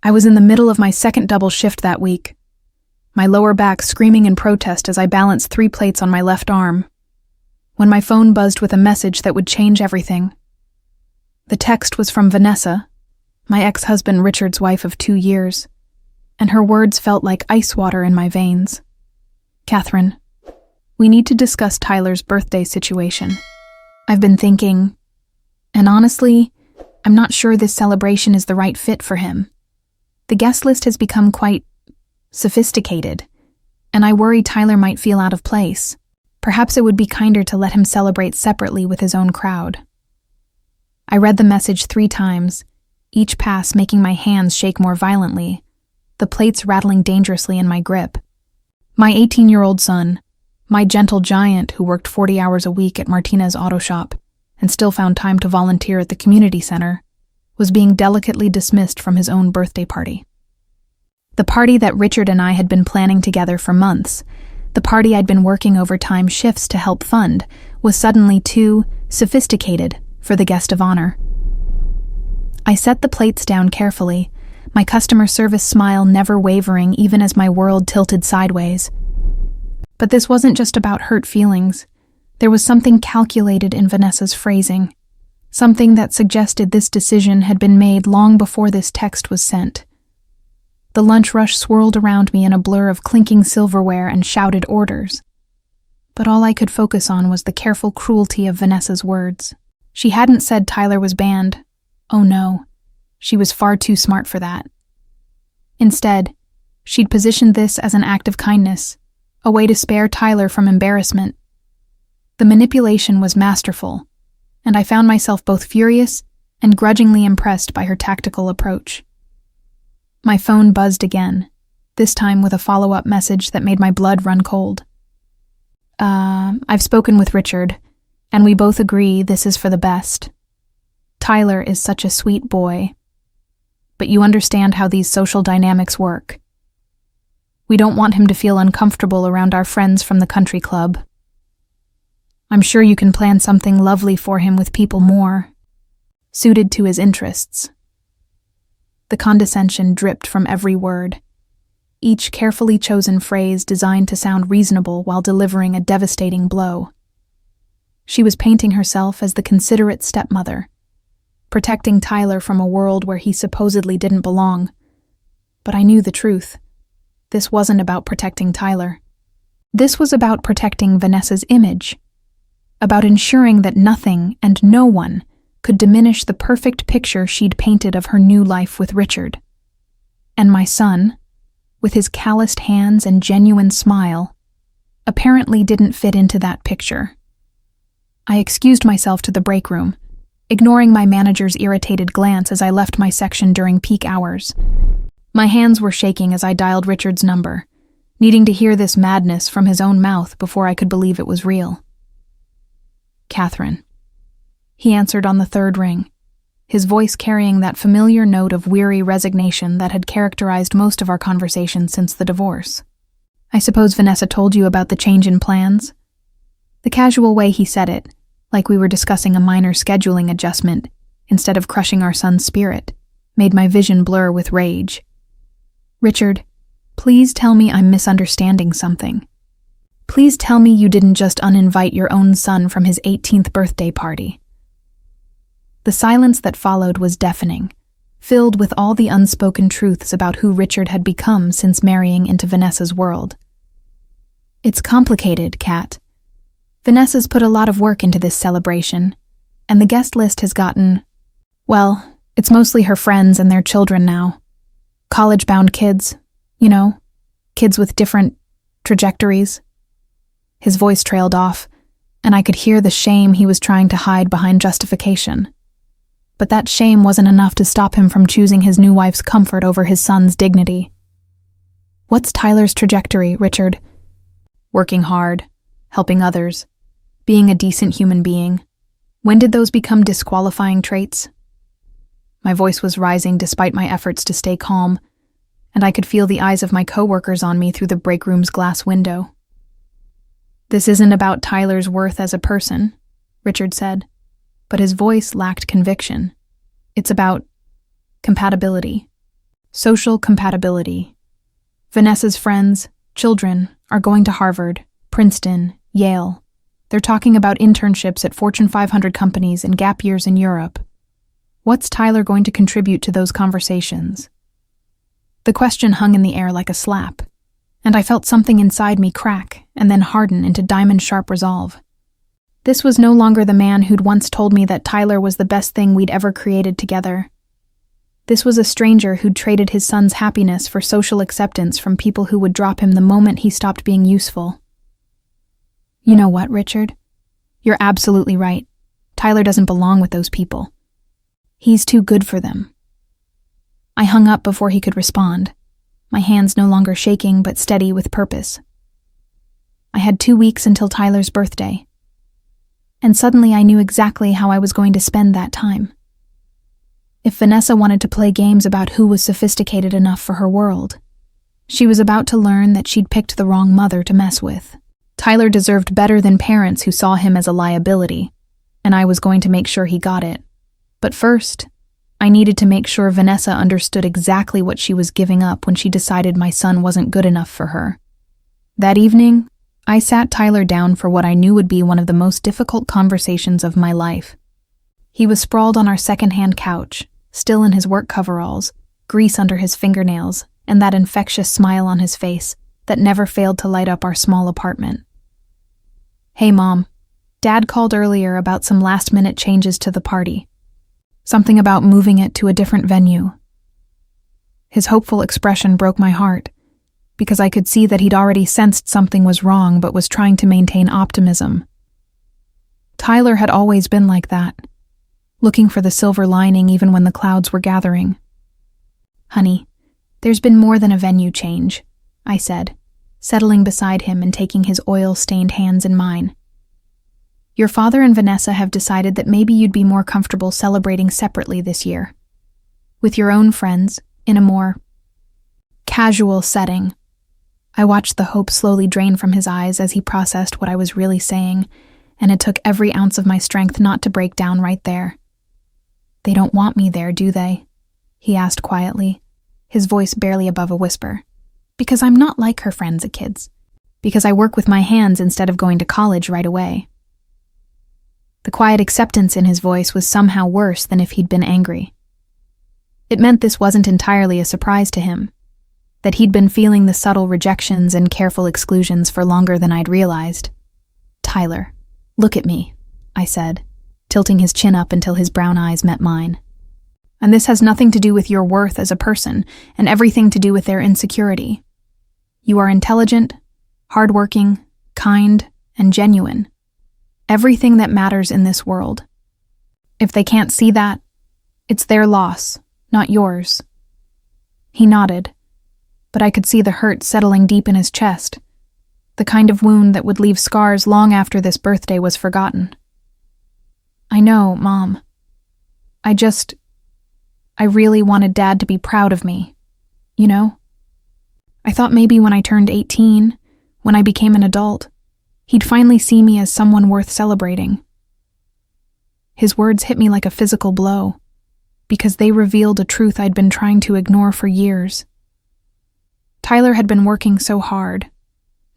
I was in the middle of my second double shift that week, my lower back screaming in protest as I balanced 3 plates on my left arm, when my phone buzzed with a message that would change everything. The text was from Vanessa, my ex-husband Richard's wife of 2 years, and her words felt like ice water in my veins. "Catherine, we need to discuss Tyler's birthday situation. I've been thinking, and honestly, I'm not sure this celebration is the right fit for him. The guest list has become quite sophisticated, and I worry Tyler might feel out of place. Perhaps it would be kinder to let him celebrate separately with his own crowd." I read the message 3 times, each pass making my hands shake more violently, the plates rattling dangerously in my grip. My 18-year-old son, my gentle giant who worked 40 hours a week at Martinez Auto Shop and still found time to volunteer at the community center, was being delicately dismissed from his own birthday party. The party that Richard and I had been planning together for months, the party I'd been working overtime shifts to help fund, was suddenly too sophisticated for the guest of honor. I set the plates down carefully, my customer service smile never wavering even as my world tilted sideways. But this wasn't just about hurt feelings. There was something calculated in Vanessa's phrasing, something that suggested this decision had been made long before this text was sent. The lunch rush swirled around me in a blur of clinking silverware and shouted orders. But all I could focus on was the careful cruelty of Vanessa's words. She hadn't said Tyler was banned. Oh no, she was far too smart for that. Instead, she'd positioned this as an act of kindness, a way to spare Tyler from embarrassment. The manipulation was masterful, and I found myself both furious and grudgingly impressed by her tactical approach. My phone buzzed again, this time with a follow-up message that made my blood run cold. I've spoken with Richard, and we both agree this is for the best. Tyler is such a sweet boy, but you understand how these social dynamics work. We don't want him to feel uncomfortable around our friends from the country club. I'm sure you can plan something lovely for him with people more suited to his interests." The condescension dripped from every word, each carefully chosen phrase designed to sound reasonable while delivering a devastating blow. She was painting herself as the considerate stepmother, protecting Tyler from a world where he supposedly didn't belong. But I knew the truth. This wasn't about protecting Tyler. This was about protecting Vanessa's image, about ensuring that nothing and no one could diminish the perfect picture she'd painted of her new life with Richard. And my son, with his calloused hands and genuine smile, apparently didn't fit into that picture. I excused myself to the break room, ignoring my manager's irritated glance as I left my section during peak hours. My hands were shaking as I dialed Richard's number, needing to hear this madness from his own mouth before I could believe it was real. "Catherine," he answered on the 3rd ring, his voice carrying that familiar note of weary resignation that had characterized most of our conversations since the divorce. "I suppose Vanessa told you about the change in plans?" The casual way he said it, like we were discussing a minor scheduling adjustment instead of crushing our son's spirit, made my vision blur with rage. "Richard, please tell me I'm misunderstanding something. Please tell me you didn't just uninvite your own son from his 18th birthday party." The silence that followed was deafening, filled with all the unspoken truths about who Richard had become since marrying into Vanessa's world. "It's complicated, Kat. Vanessa's put a lot of work into this celebration, and the guest list has gotten, well, it's mostly her friends and their children now. College-bound kids, you know, kids with different trajectories." His voice trailed off, and I could hear the shame he was trying to hide behind justification. But that shame wasn't enough to stop him from choosing his new wife's comfort over his son's dignity. "What's Tyler's trajectory, Richard?" "Working hard, helping others, being a decent human being. When did those become disqualifying traits?" My voice was rising despite my efforts to stay calm, and I could feel the eyes of my coworkers on me through the break room's glass window. "This isn't about Tyler's worth as a person," Richard said, but his voice lacked conviction. "It's about compatibility. Social compatibility. Vanessa's friends, children, are going to Harvard, Princeton, Yale. They're talking about internships at Fortune 500 companies and gap years in Europe. What's Tyler going to contribute to those conversations? The question hung in the air like a slap, and I felt something inside me crack and then harden into diamond-sharp resolve. This was no longer the man who'd once told me that Tyler was the best thing we'd ever created together. This was a stranger who'd traded his son's happiness for social acceptance from people who would drop him the moment he stopped being useful. You know what, Richard? You're absolutely right. Tyler doesn't belong with those people. He's too good for them. I hung up before he could respond, my hands no longer shaking but steady with purpose. I had 2 weeks until Tyler's birthday, and suddenly I knew exactly how I was going to spend that time. If Vanessa wanted to play games about who was sophisticated enough for her world, she was about to learn that she'd picked the wrong mother to mess with. Tyler deserved better than parents who saw him as a liability, and I was going to make sure he got it. But first, I needed to make sure Vanessa understood exactly what she was giving up when she decided my son wasn't good enough for her. That evening, I sat Tyler down for what I knew would be one of the most difficult conversations of my life. He was sprawled on our second-hand couch, still in his work coveralls, grease under his fingernails, and that infectious smile on his face that never failed to light up our small apartment. "Hey, Mom. Dad called earlier about some last-minute changes to the party. Something about moving it to a different venue." His hopeful expression broke my heart, because I could see that he'd already sensed something was wrong but was trying to maintain optimism. Tyler had always been like that, looking for the silver lining even when the clouds were gathering. "Honey, there's been more than a venue change," I said, settling beside him and taking his oil-stained hands in mine. "Your father and Vanessa have decided that maybe you'd be more comfortable celebrating separately this year, with your own friends, in a more casual setting." I watched the hope slowly drain from his eyes as he processed what I was really saying, and it took every ounce of my strength not to break down right there. "They don't want me there, do they?" he asked quietly, his voice barely above a whisper. "Because I'm not like her friends at kids. Because I work with my hands instead of going to college right away." The quiet acceptance in his voice was somehow worse than if he'd been angry. It meant this wasn't entirely a surprise to him, that he'd been feeling the subtle rejections and careful exclusions for longer than I'd realized. "Tyler, look at me," I said, tilting his chin up until his brown eyes met mine. "And this has nothing to do with your worth as a person, and everything to do with their insecurity. You are intelligent, hardworking, kind, and genuine. Everything that matters in this world. If they can't see that, it's their loss, not yours." He nodded, but I could see the hurt settling deep in his chest, the kind of wound that would leave scars long after this birthday was forgotten. "I know, Mom. I really wanted Dad to be proud of me, you know? I thought maybe when I turned 18, when I became an adult, he'd finally see me as someone worth celebrating." His words hit me like a physical blow, because they revealed a truth I'd been trying to ignore for years. Tyler had been working so hard,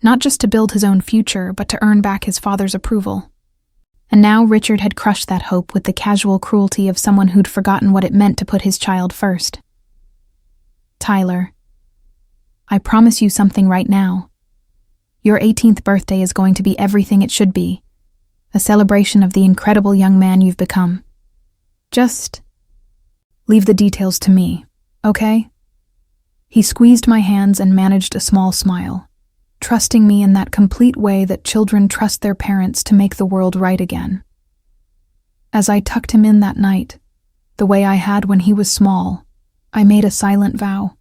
not just to build his own future, but to earn back his father's approval. And now Richard had crushed that hope with the casual cruelty of someone who'd forgotten what it meant to put his child first. "Tyler, I promise you something right now. Your 18th birthday is going to be everything it should be, a celebration of the incredible young man you've become. Just leave the details to me, okay?" He squeezed my hands and managed a small smile, trusting me in that complete way that children trust their parents to make the world right again. As I tucked him in that night, the way I had when he was small, I made a silent vow.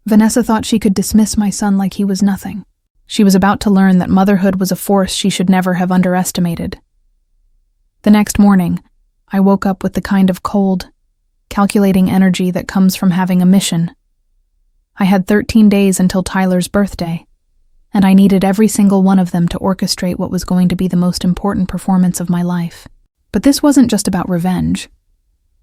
Vanessa thought she could dismiss my son like he was nothing. She was about to learn that motherhood was a force she should never have underestimated. The next morning, I woke up with the kind of cold, calculating energy that comes from having a mission. I had 13 days until Tyler's birthday, and I needed every single one of them to orchestrate what was going to be the most important performance of my life. But this wasn't just about revenge.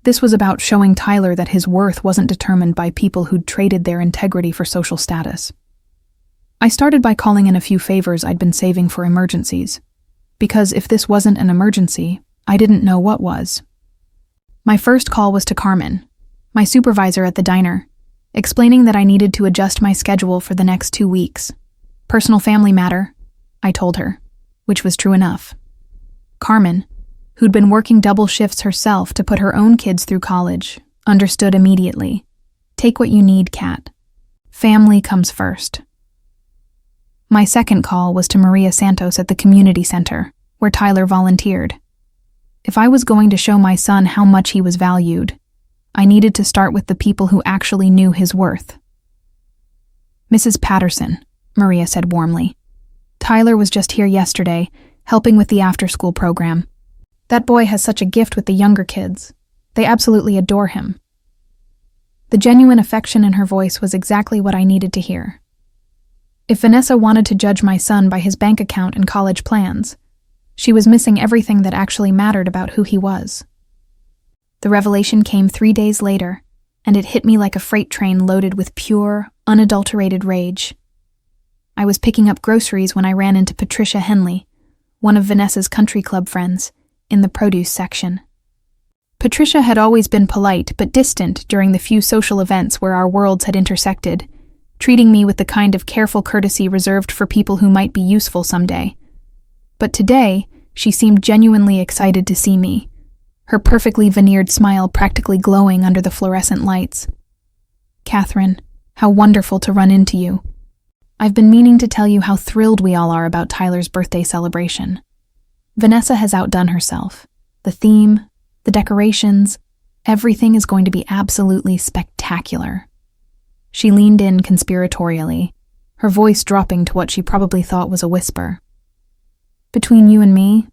This was about showing Tyler that his worth wasn't determined by people who'd traded their integrity for social status. I started by calling in a few favors I'd been saving for emergencies, because if this wasn't an emergency, I didn't know what was. My first call was to Carmen, my supervisor at the diner, explaining that I needed to adjust my schedule for the next 2 weeks. Personal family matter, I told her, which was true enough. Carmen, who'd been working double shifts herself to put her own kids through college, understood immediately. Take what you need, Kat. Family comes first. My second call was to Maria Santos at the community center, where Tyler volunteered. If I was going to show my son how much he was valued, I needed to start with the people who actually knew his worth. Mrs. Patterson, Maria said warmly. Tyler was just here yesterday, helping with the after-school program. That boy has such a gift with the younger kids. They absolutely adore him. The genuine affection in her voice was exactly what I needed to hear. If Vanessa wanted to judge my son by his bank account and college plans, she was missing everything that actually mattered about who he was. The revelation came 3 days later, and it hit me like a freight train loaded with pure, unadulterated rage. I was picking up groceries when I ran into Patricia Henley, one of Vanessa's country club friends, in the produce section. Patricia had always been polite but distant during the few social events where our worlds had intersected, treating me with the kind of careful courtesy reserved for people who might be useful someday. But today, she seemed genuinely excited to see me, her perfectly veneered smile practically glowing under the fluorescent lights. Catherine, how wonderful to run into you. I've been meaning to tell you how thrilled we all are about Tyler's birthday celebration. Vanessa has outdone herself. The theme, the decorations, everything is going to be absolutely spectacular. She leaned in conspiratorially, her voice dropping to what she probably thought was a whisper. Between you and me,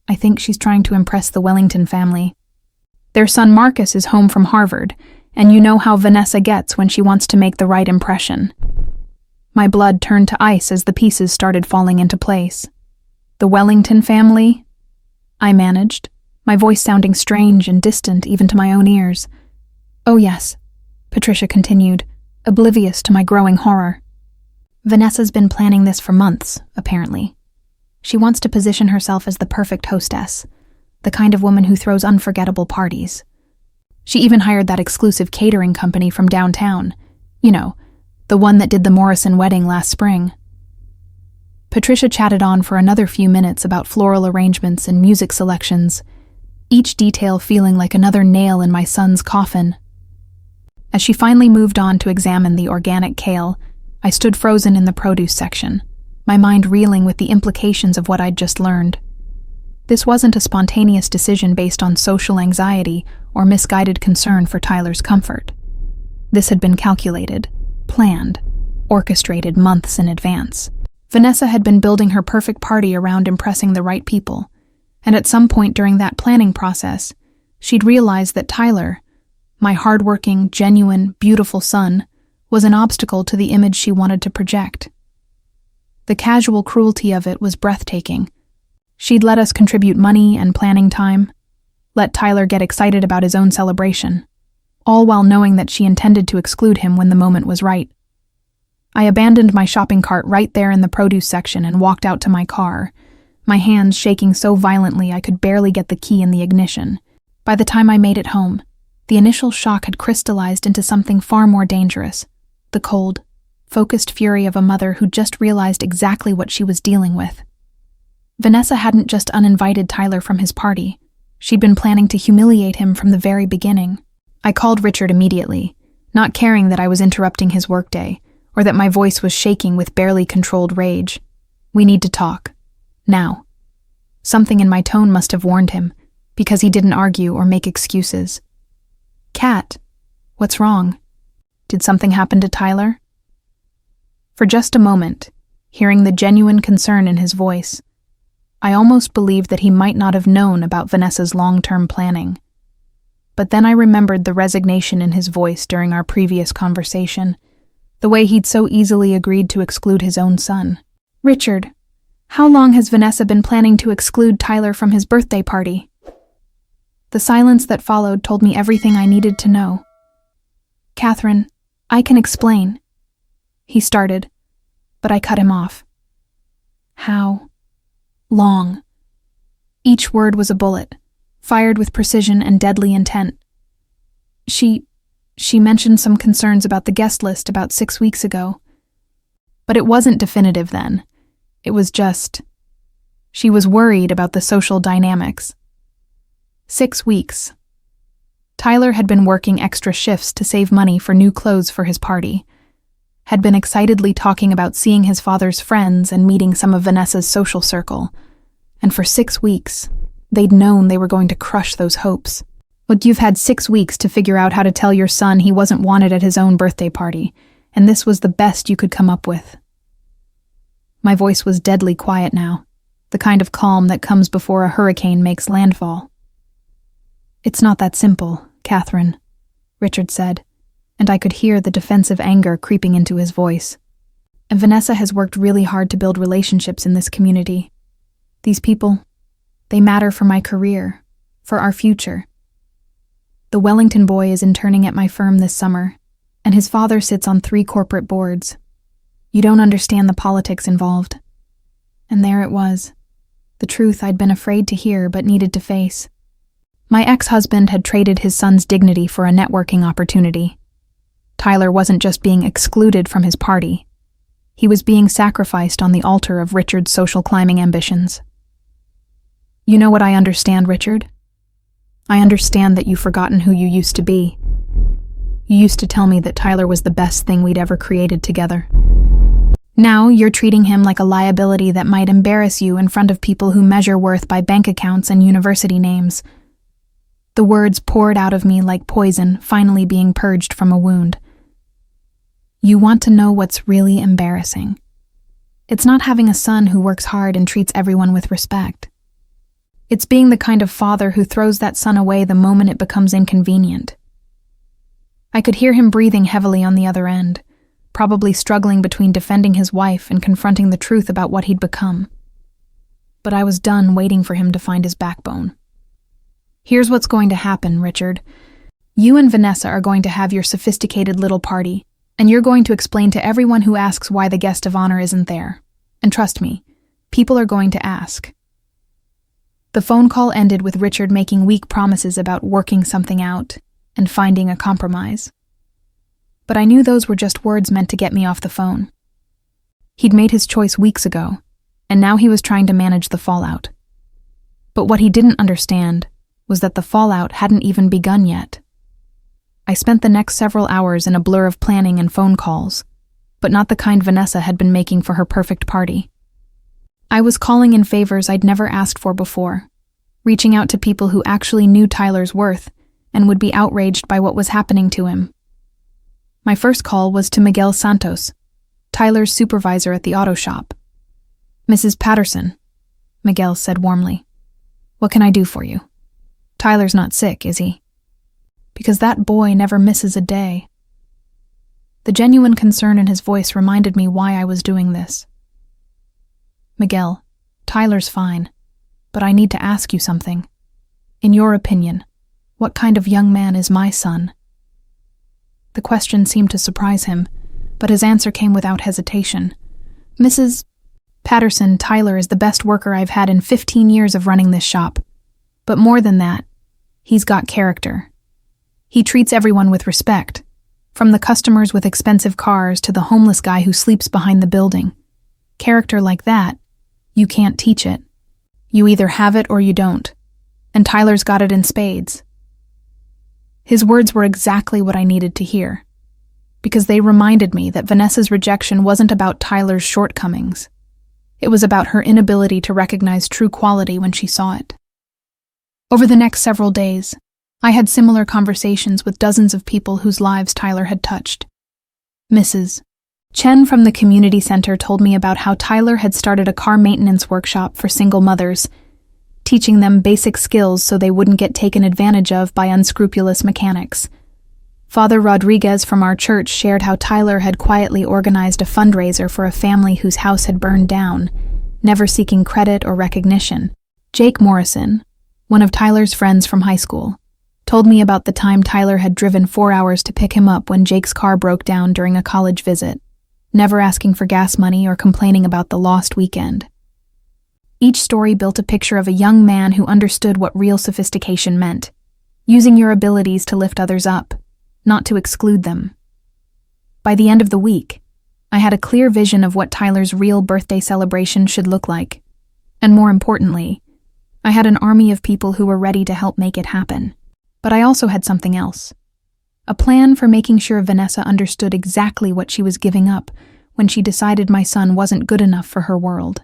I think she's trying to impress the Wellington family. Their son Marcus is home from Harvard, and you know how Vanessa gets when she wants to make the right impression. My blood turned to ice as the pieces started falling into place. The Wellington family? I managed, my voice sounding strange and distant even to my own ears. Oh yes, Patricia continued, oblivious to my growing horror. Vanessa's been planning this for months, apparently. She wants to position herself as the perfect hostess, the kind of woman who throws unforgettable parties. She even hired that exclusive catering company from downtown, you know, the one that did the Morrison wedding last spring. Patricia chatted on for another few minutes about floral arrangements and music selections, each detail feeling like another nail in my son's coffin. As she finally moved on to examine the organic kale, I stood frozen in the produce section, my mind reeling with the implications of what I'd just learned. This wasn't a spontaneous decision based on social anxiety or misguided concern for Tyler's comfort. This had been calculated, planned, orchestrated months in advance. Vanessa had been building her perfect party around impressing the right people, and at some point during that planning process, she'd realized that Tyler, my hardworking, genuine, beautiful son, was an obstacle to the image she wanted to project. The casual cruelty of it was breathtaking. She'd let us contribute money and planning time, let Tyler get excited about his own celebration, all while knowing that she intended to exclude him when the moment was right. I abandoned my shopping cart right there in the produce section and walked out to my car, my hands shaking so violently I could barely get the key in the ignition. By the time I made it home, the initial shock had crystallized into something far more dangerous, the cold, focused fury of a mother who just realized exactly what she was dealing with. Vanessa hadn't just uninvited Tyler from his party. She'd been planning to humiliate him from the very beginning. I called Richard immediately, not caring that I was interrupting his workday, or that my voice was shaking with barely controlled rage. We need to talk. Now. Something in my tone must have warned him, because he didn't argue or make excuses. Kat, what's wrong? Did something happen to Tyler? For just a moment, hearing the genuine concern in his voice, I almost believed that he might not have known about Vanessa's long-term planning. But then I remembered the resignation in his voice during our previous conversation, the way he'd so easily agreed to exclude his own son. Richard, how long has Vanessa been planning to exclude Tyler from his birthday party? The The silence that followed told me everything I needed to know. "Catherine, I can explain," he started, but I cut him off. "How long?" Each word was a bullet, fired with precision and deadly intent. She mentioned some concerns about the guest list about 6 weeks ago. But it wasn't definitive then. It was just, she was worried about the social dynamics. 6 weeks. Tyler had been working extra shifts to save money for new clothes for his party, had been excitedly talking about seeing his father's friends and meeting some of Vanessa's social circle, and for 6 weeks, they'd known they were going to crush those hopes. But you've had 6 weeks to figure out how to tell your son he wasn't wanted at his own birthday party, and this was the best you could come up with. My voice was deadly quiet now, the kind of calm that comes before a hurricane makes landfall. "It's not that simple, Catherine," Richard said, and I could hear the defensive anger creeping into his voice. "And Vanessa has worked really hard to build relationships in this community. These people, they matter for my career, for our future. The Wellington boy is interning at my firm this summer, and his father sits on 3 corporate boards. You don't understand the politics involved." And there it was, the truth I'd been afraid to hear but needed to face. My ex-husband had traded his son's dignity for a networking opportunity. Tyler wasn't just being excluded from his party. He was being sacrificed on the altar of Richard's social climbing ambitions. "You know what I understand, Richard? I understand that you've forgotten who you used to be. You used to tell me that Tyler was the best thing we'd ever created together. Now you're treating him like a liability that might embarrass you in front of people who measure worth by bank accounts and university names." The words poured out of me like poison finally being purged from a wound. "You want to know what's really embarrassing? It's not having a son who works hard and treats everyone with respect. It's being the kind of father who throws that son away the moment it becomes inconvenient." I could hear him breathing heavily on the other end, probably struggling between defending his wife and confronting the truth about what he'd become. But I was done waiting for him to find his backbone. "Here's what's going to happen, Richard. You and Vanessa are going to have your sophisticated little party, and you're going to explain to everyone who asks why the guest of honor isn't there. And trust me, people are going to ask." The phone call ended with Richard making weak promises about working something out and finding a compromise. But I knew those were just words meant to get me off the phone. He'd made his choice weeks ago, and now he was trying to manage the fallout. But what he didn't understand was that the fallout hadn't even begun yet. I spent the next several hours in a blur of planning and phone calls, but not the kind Vanessa had been making for her perfect party. I was calling in favors I'd never asked for before, reaching out to people who actually knew Tyler's worth and would be outraged by what was happening to him. My first call was to Miguel Santos, Tyler's supervisor at the auto shop. "Mrs. Patterson," Miguel said warmly, "what can I do for you? Tyler's not sick, is he? Because that boy never misses a day." The genuine concern in his voice reminded me why I was doing this. "Miguel, Tyler's fine, but I need to ask you something. In your opinion, what kind of young man is my son?" The question seemed to surprise him, but his answer came without hesitation. "Mrs. Patterson, Tyler is the best worker I've had in 15 years of running this shop. But more than that, he's got character. He treats everyone with respect, from the customers with expensive cars to the homeless guy who sleeps behind the building. Character like that, you can't teach it. You either have it or you don't, and Tyler's got it in spades." His words were exactly what I needed to hear, because they reminded me that Vanessa's rejection wasn't about Tyler's shortcomings. It was about her inability to recognize true quality when she saw it. Over the next several days, I had similar conversations with dozens of people whose lives Tyler had touched. Mrs. Chen from the community center told me about how Tyler had started a car maintenance workshop for single mothers, teaching them basic skills so they wouldn't get taken advantage of by unscrupulous mechanics. Father Rodriguez from our church shared how Tyler had quietly organized a fundraiser for a family whose house had burned down, never seeking credit or recognition. Jake Morrison, one of Tyler's friends from high school, told me about the time Tyler had driven 4 hours to pick him up when Jake's car broke down during a college visit, never asking for gas money or complaining about the lost weekend. Each story built a picture of a young man who understood what real sophistication meant, using your abilities to lift others up, not to exclude them. By the end of the week, I had a clear vision of what Tyler's real birthday celebration should look like, and more importantly, I had an army of people who were ready to help make it happen. But I also had something else. A plan for making sure Vanessa understood exactly what she was giving up when she decided my son wasn't good enough for her world.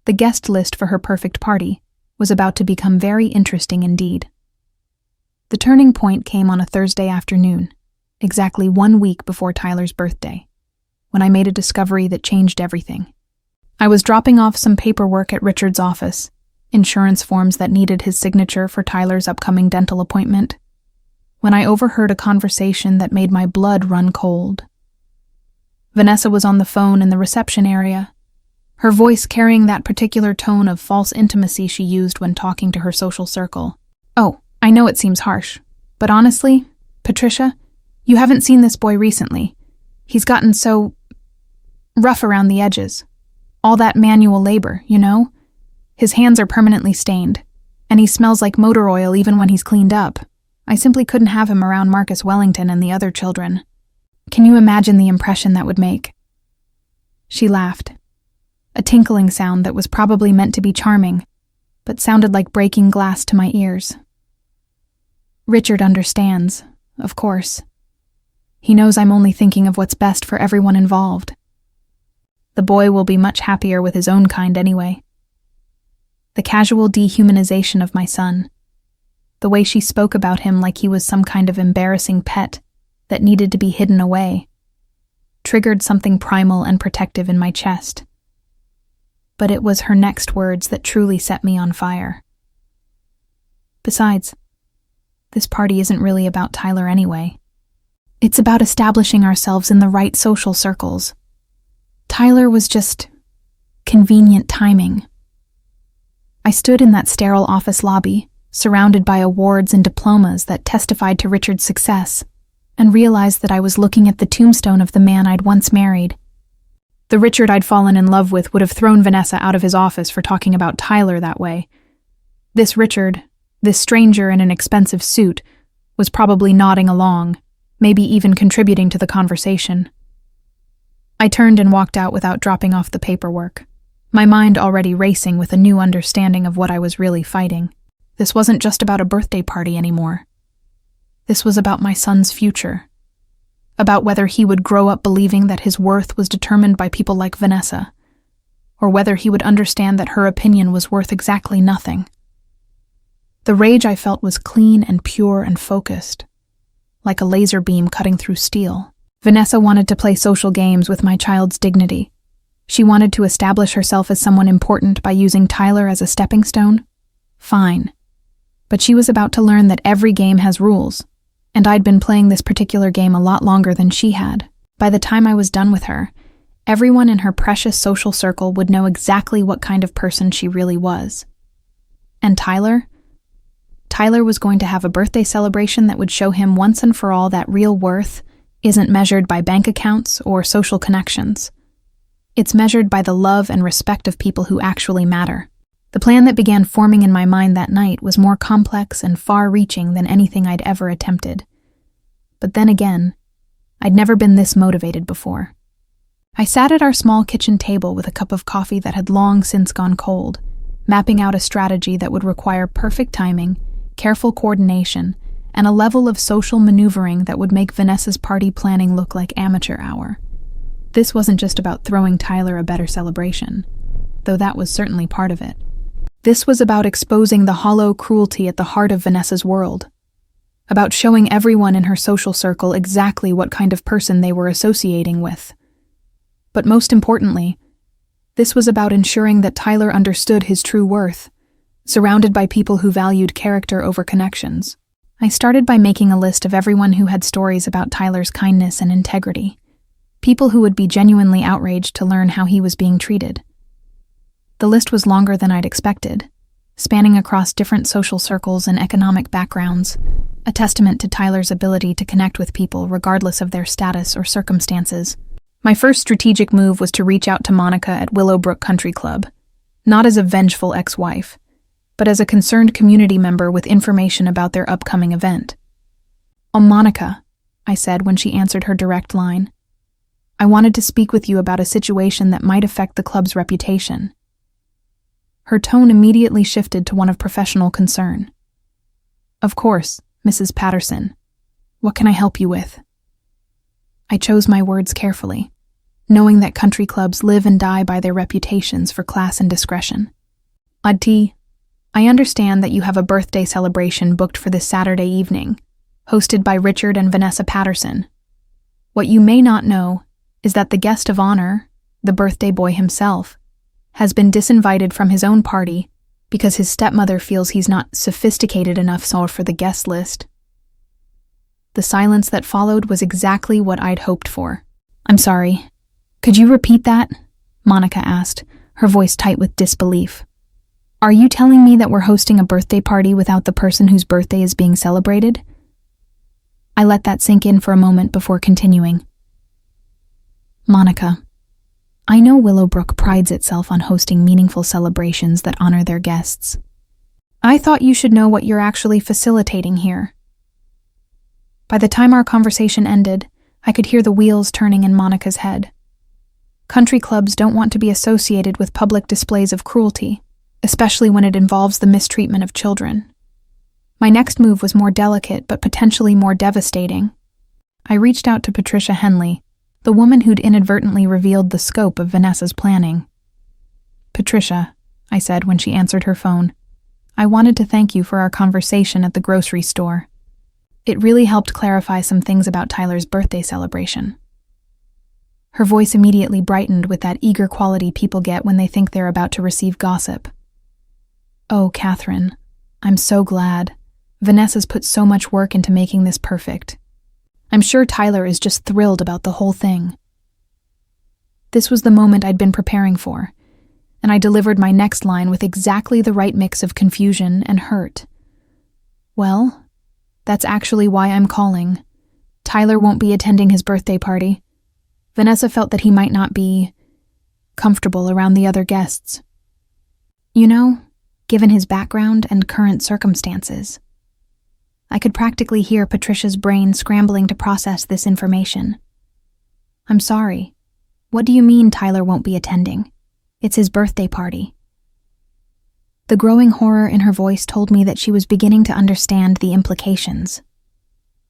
The guest list for her perfect party was about to become very interesting indeed. The turning point came on a Thursday afternoon, exactly 1 week before Tyler's birthday, when I made a discovery that changed everything. I was dropping off some paperwork at Richard's office, insurance forms that needed his signature for Tyler's upcoming dental appointment, when I overheard a conversation that made my blood run cold. Vanessa was on the phone in the reception area, her voice carrying that particular tone of false intimacy she used when talking to her social circle. "Oh, I know it seems harsh, but honestly, Patricia, you haven't seen this boy recently. He's gotten so rough around the edges. All that manual labor, you know? His hands are permanently stained, and he smells like motor oil even when he's cleaned up. I simply couldn't have him around Marcus Wellington and the other children. Can you imagine the impression that would make?" She laughed, a tinkling sound that was probably meant to be charming, but sounded like breaking glass to my ears. "Richard understands, of course. He knows I'm only thinking of what's best for everyone involved. The boy will be much happier with his own kind anyway." The casual dehumanization of my son, the way she spoke about him like he was some kind of embarrassing pet that needed to be hidden away, triggered something primal and protective in my chest. But it was her next words that truly set me on fire. "Besides, this party isn't really about Tyler anyway. It's about establishing ourselves in the right social circles. Tyler was just convenient timing." I stood in that sterile office lobby, surrounded by awards and diplomas that testified to Richard's success, and realized that I was looking at the tombstone of the man I'd once married. The Richard I'd fallen in love with would have thrown Vanessa out of his office for talking about Tyler that way. This Richard, this stranger in an expensive suit, was probably nodding along, maybe even contributing to the conversation. I turned and walked out without dropping off the paperwork, my mind already racing with a new understanding of what I was really fighting. This wasn't just about a birthday party anymore. This was about my son's future. About whether he would grow up believing that his worth was determined by people like Vanessa, or whether he would understand that her opinion was worth exactly nothing. The rage I felt was clean and pure and focused, like a laser beam cutting through steel. Vanessa wanted to play social games with my child's dignity. She wanted to establish herself as someone important by using Tyler as a stepping stone. Fine. But she was about to learn that every game has rules, and I'd been playing this particular game a lot longer than she had. By the time I was done with her, everyone in her precious social circle would know exactly what kind of person she really was. And Tyler was going to have a birthday celebration that would show him once and for all that real worth isn't measured by bank accounts or social connections. It's measured by the love and respect of people who actually matter. The plan that began forming in my mind that night was more complex and far-reaching than anything I'd ever attempted. But then again, I'd never been this motivated before. I sat at our small kitchen table with a cup of coffee that had long since gone cold, mapping out a strategy that would require perfect timing, careful coordination, and a level of social maneuvering that would make Vanessa's party planning look like amateur hour. This wasn't just about throwing Tyler a better celebration, though that was certainly part of it. This was about exposing the hollow cruelty at the heart of Vanessa's world, about showing everyone in her social circle exactly what kind of person they were associating with. But most importantly, this was about ensuring that Tyler understood his true worth, surrounded by people who valued character over connections. I started by making a list of everyone who had stories about Tyler's kindness and integrity, people who would be genuinely outraged to learn how he was being treated. The list was longer than I'd expected, spanning across different social circles and economic backgrounds, a testament to Tyler's ability to connect with people regardless of their status or circumstances. My first strategic move was to reach out to Monica at Willowbrook Country Club, not as a vengeful ex-wife, but as a concerned community member with information about their upcoming event. "Oh, Monica," I said when she answered her direct line. "I wanted to speak with you about a situation that might affect the club's reputation." Her tone immediately shifted to one of professional concern. "Of course, Mrs. Patterson. What can I help you with?" I chose my words carefully, knowing that country clubs live and die by their reputations for class and discretion. "Auntie, I understand that you have a birthday celebration booked for this Saturday evening, hosted by Richard and Vanessa Patterson. What you may not know is that the guest of honor, the birthday boy himself, has been disinvited from his own party because his stepmother feels he's not sophisticated enough for the guest list." The silence that followed was exactly what I'd hoped for. "I'm sorry. Could you repeat that?" Monica asked, her voice tight with disbelief. "Are you telling me that we're hosting a birthday party without the person whose birthday is being celebrated?" I let that sink in for a moment before continuing. "Monica, I know Willowbrook prides itself on hosting meaningful celebrations that honor their guests. I thought you should know what you're actually facilitating here." By the time our conversation ended, I could hear the wheels turning in Monica's head. Country clubs don't want to be associated with public displays of cruelty, especially when it involves the mistreatment of children. My next move was more delicate but potentially more devastating. I reached out to Patricia Henley, the woman who'd inadvertently revealed the scope of Vanessa's planning. "Patricia," I said when she answered her phone, "I wanted to thank you for our conversation at the grocery store. It really helped clarify some things about Tyler's birthday celebration." Her voice immediately brightened with that eager quality people get when they think they're about to receive gossip. "Oh, Catherine, I'm so glad. Vanessa's put so much work into making this perfect. I'm sure Tyler is just thrilled about the whole thing." This was the moment I'd been preparing for, and I delivered my next line with exactly the right mix of confusion and hurt. "Well, that's actually why I'm calling. Tyler won't be attending his birthday party. Vanessa felt that he might not be comfortable around the other guests. You know, given his background and current circumstances." I could practically hear Patricia's brain scrambling to process this information. "I'm sorry. What do you mean Tyler won't be attending? It's his birthday party." The growing horror in her voice told me that she was beginning to understand the implications.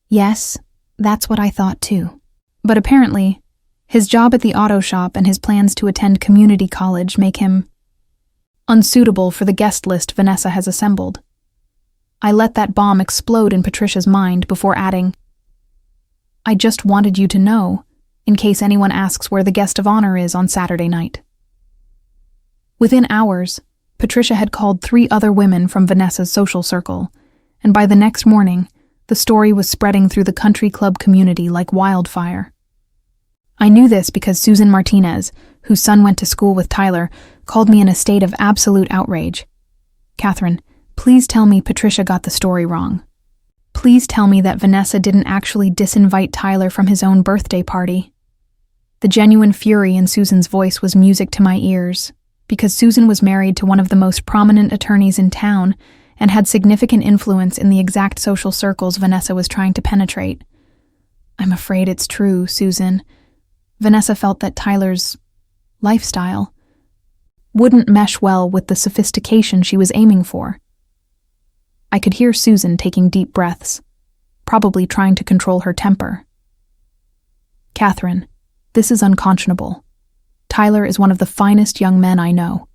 Yes, that's what I thought too. But apparently, his job at the auto shop and his plans to attend community college make him unsuitable for the guest list Vanessa has assembled. I let that bomb explode in Patricia's mind before adding, "I just wanted you to know, in case anyone asks where the guest of honor is on Saturday night." Within hours, Patricia had called 3 other women from Vanessa's social circle, and by the next morning, the story was spreading through the country club community like wildfire. I knew this because Susan Martinez, whose son went to school with Tyler, called me in a state of absolute outrage. "Catherine, please tell me Patricia got the story wrong. Please tell me that Vanessa didn't actually disinvite Tyler from his own birthday party." The genuine fury in Susan's voice was music to my ears, because Susan was married to one of the most prominent attorneys in town and had significant influence in the exact social circles Vanessa was trying to penetrate. "I'm afraid it's true, Susan." Vanessa felt that Tyler's lifestyle wouldn't mesh well with the sophistication she was aiming for. I could hear Susan taking deep breaths, probably trying to control her temper. "Catherine, this is unconscionable. Tyler is one of the finest young men I know.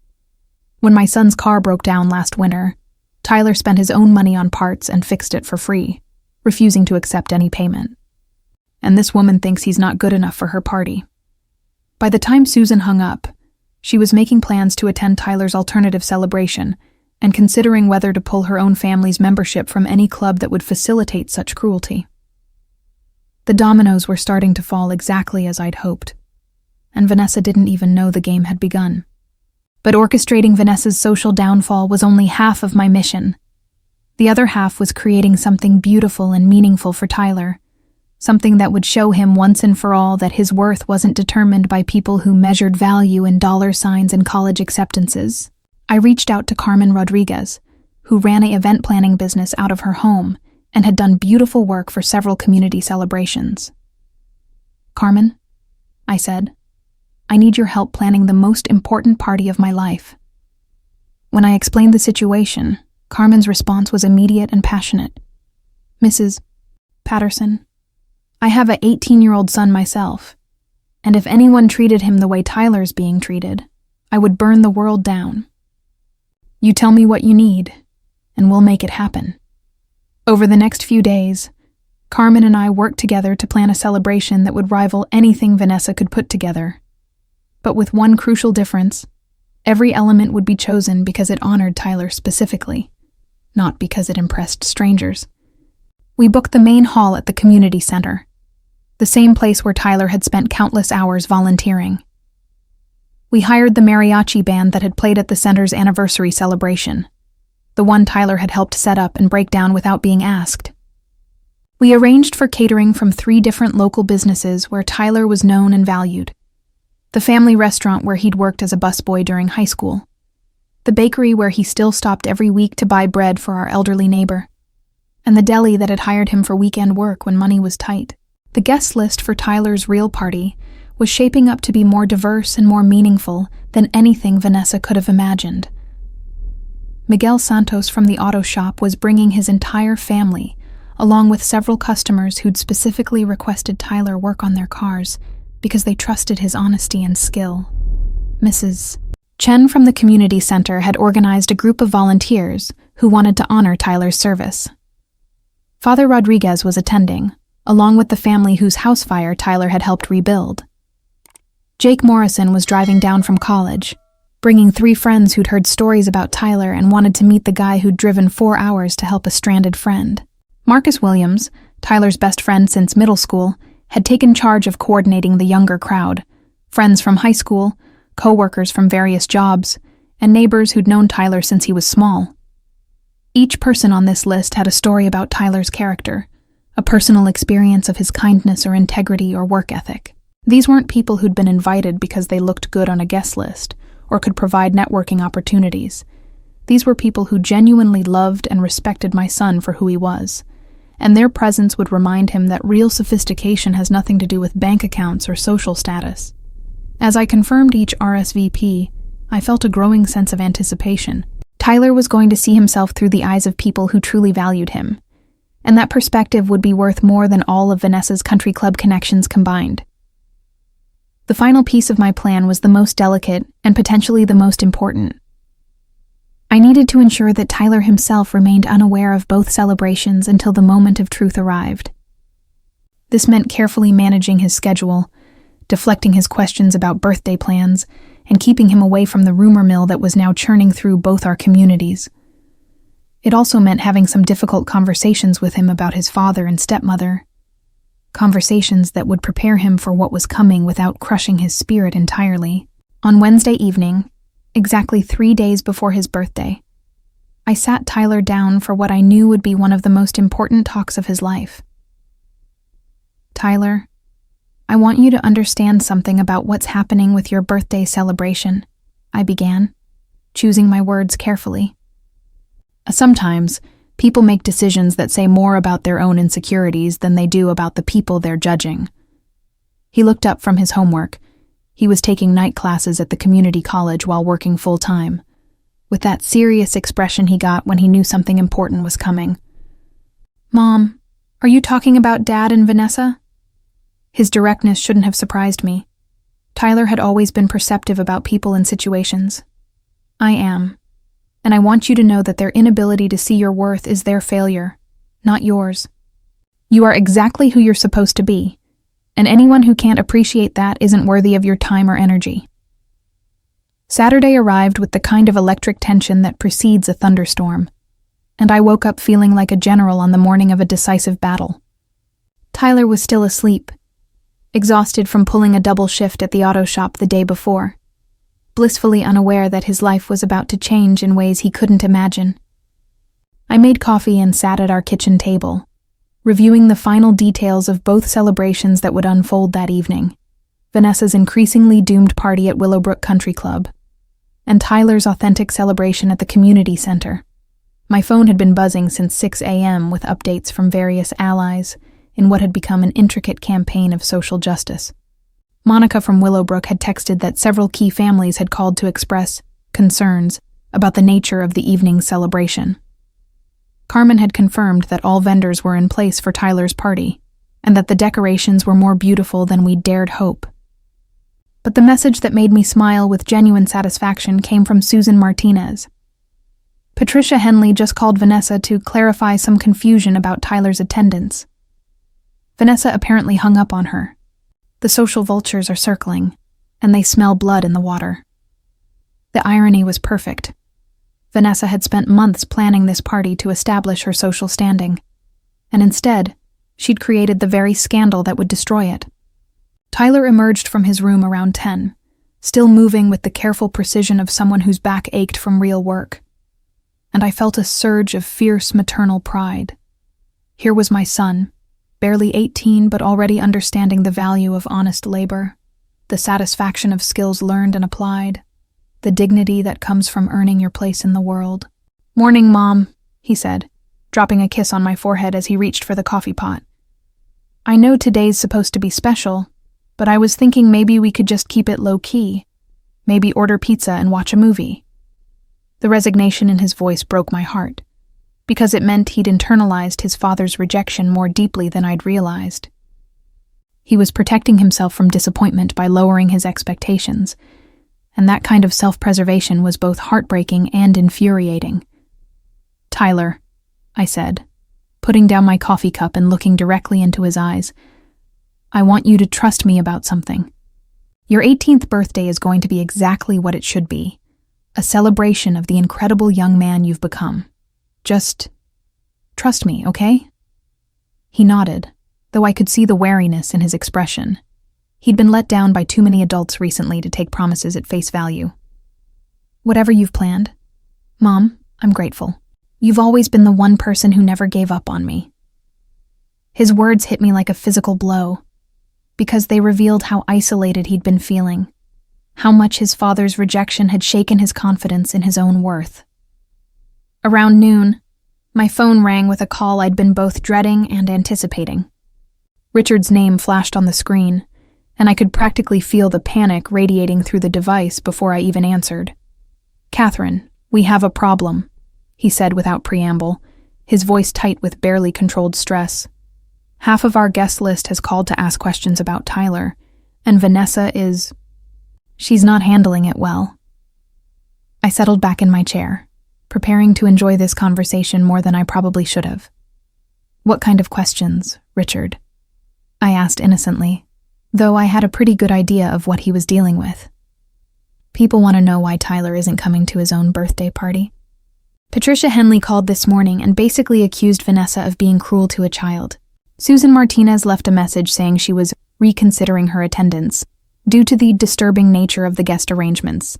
When my son's car broke down last winter, Tyler spent his own money on parts and fixed it for free, refusing to accept any payment. And this woman thinks he's not good enough for her party." By the time Susan hung up, she was making plans to attend Tyler's alternative celebration and considering whether to pull her own family's membership from any club that would facilitate such cruelty. The dominoes were starting to fall exactly as I'd hoped, and Vanessa didn't even know the game had begun. But orchestrating Vanessa's social downfall was only half of my mission. The other half was creating something beautiful and meaningful for Tyler, something that would show him once and for all that his worth wasn't determined by people who measured value in dollar signs and college acceptances. I reached out to Carmen Rodriguez, who ran an event planning business out of her home and had done beautiful work for several community celebrations. "Carmen," I said, "I need your help planning the most important party of my life." When I explained the situation, Carmen's response was immediate and passionate. "Mrs. Patterson, I have an 18-year-old son myself, and if anyone treated him the way Tyler's being treated, I would burn the world down. You tell me what you need, and we'll make it happen." Over the next few days, Carmen and I worked together to plan a celebration that would rival anything Vanessa could put together. But with one crucial difference, every element would be chosen because it honored Tyler specifically, not because it impressed strangers. We booked the main hall at the community center, the same place where Tyler had spent countless hours volunteering. We hired the mariachi band that had played at the center's anniversary celebration, the one Tyler had helped set up and break down without being asked. We arranged for catering from 3 different local businesses where Tyler was known and valued: the family restaurant where he'd worked as a busboy during high school, the bakery where he still stopped every week to buy bread for our elderly neighbor, and the deli that had hired him for weekend work when money was tight. The guest list for Tyler's real party was shaping up to be more diverse and more meaningful than anything Vanessa could have imagined. Miguel Santos from the auto shop was bringing his entire family, along with several customers who'd specifically requested Tyler work on their cars because they trusted his honesty and skill. Mrs. Chen from the community center had organized a group of volunteers who wanted to honor Tyler's service. Father Rodriguez was attending, along with the family whose house fire Tyler had helped rebuild. Jake Morrison was driving down from college, bringing 3 friends who'd heard stories about Tyler and wanted to meet the guy who'd driven 4 hours to help a stranded friend. Marcus Williams, Tyler's best friend since middle school, had taken charge of coordinating the younger crowd, friends from high school, co-workers from various jobs, and neighbors who'd known Tyler since he was small. Each person on this list had a story about Tyler's character, a personal experience of his kindness or integrity or work ethic. These weren't people who'd been invited because they looked good on a guest list or could provide networking opportunities. These were people who genuinely loved and respected my son for who he was, and their presence would remind him that real sophistication has nothing to do with bank accounts or social status. As I confirmed each RSVP, I felt a growing sense of anticipation. Tyler was going to see himself through the eyes of people who truly valued him, and that perspective would be worth more than all of Vanessa's country club connections combined. The final piece of my plan was the most delicate and potentially the most important. I needed to ensure that Tyler himself remained unaware of both celebrations until the moment of truth arrived. This meant carefully managing his schedule, deflecting his questions about birthday plans, and keeping him away from the rumor mill that was now churning through both our communities. It also meant having some difficult conversations with him about his father and stepmother, conversations that would prepare him for what was coming without crushing his spirit entirely. On Wednesday evening, exactly 3 days before his birthday, I sat Tyler down for what I knew would be one of the most important talks of his life. "Tyler, I want you to understand something about what's happening with your birthday celebration," I began, choosing my words carefully. Sometimes, people make decisions that say more about their own insecurities than they do about the people they're judging. He looked up from his homework. He was taking night classes at the community college while working full-time, with that serious expression he got when he knew something important was coming. "Mom, are you talking about Dad and Vanessa?" His directness shouldn't have surprised me. Tyler had always been perceptive about people and situations. "I am. And I want you to know that their inability to see your worth is their failure, not yours. You are exactly who you're supposed to be, and anyone who can't appreciate that isn't worthy of your time or energy." Saturday arrived with the kind of electric tension that precedes a thunderstorm, and I woke up feeling like a general on the morning of a decisive battle. Tyler was still asleep, exhausted from pulling a double shift at the auto shop the day before. blissfully unaware that his life was about to change in ways he couldn't imagine. I made coffee and sat at our kitchen table, reviewing the final details of both celebrations that would unfold that evening: Vanessa's increasingly doomed party at Willowbrook Country Club, and Tyler's authentic celebration at the community center. My phone had been buzzing since 6 a.m. with updates from various allies in what had become an intricate campaign of social justice. Monica from Willowbrook had texted that several key families had called to express concerns about the nature of the evening's celebration. Carmen had confirmed that all vendors were in place for Tyler's party, and that the decorations were more beautiful than we dared hope. But the message that made me smile with genuine satisfaction came from Susan Martinez. Patricia Henley just called Vanessa to clarify some confusion about Tyler's attendance. Vanessa apparently hung up on her. The social vultures are circling, and they smell blood in the water. The irony was perfect. Vanessa had spent months planning this party to establish her social standing, and instead, she'd created the very scandal that would destroy it. Tyler emerged from his room around 10, still moving with the careful precision of someone whose back ached from real work. And I felt a surge of fierce maternal pride. Here was my son, barely 18 but already understanding the value of honest labor, the satisfaction of skills learned and applied, the dignity that comes from earning your place in the world. "Morning, Mom," he said, dropping a kiss on my forehead as he reached for the coffee pot. "I know today's supposed to be special, but I was thinking maybe we could just keep it low-key. Maybe order pizza and watch a movie." The resignation in his voice broke my heart, because it meant he'd internalized his father's rejection more deeply than I'd realized. He was protecting himself from disappointment by lowering his expectations, and that kind of self-preservation was both heartbreaking and infuriating. "Tyler," I said, putting down my coffee cup and looking directly into his eyes, "I want you to trust me about something. Your 18th birthday is going to be exactly what it should be, a celebration of the incredible young man you've become. Just trust me, okay?" He nodded, though I could see the wariness in his expression. He'd been let down by too many adults recently to take promises at face value. "Whatever you've planned. Mom, I'm grateful. You've always been the one person who never gave up on me." His words hit me like a physical blow, because they revealed how isolated he'd been feeling, how much his father's rejection had shaken his confidence in his own worth. Around noon, my phone rang with a call I'd been both dreading and anticipating. Richard's name flashed on the screen, and I could practically feel the panic radiating through the device before I even answered. "Catherine, we have a problem," he said without preamble, his voice tight with barely controlled stress. "Half of our guest list has called to ask questions about Tyler, and Vanessa she's not handling it well." I settled back in my chair, preparing to enjoy this conversation more than I probably should have. "What kind of questions, Richard?" I asked innocently, though I had a pretty good idea of what he was dealing with. "People want to know why Tyler isn't coming to his own birthday party." Patricia Henley called this morning and basically accused Vanessa of being cruel to a child. Susan Martinez left a message saying she was reconsidering her attendance due to the disturbing nature of the guest arrangements.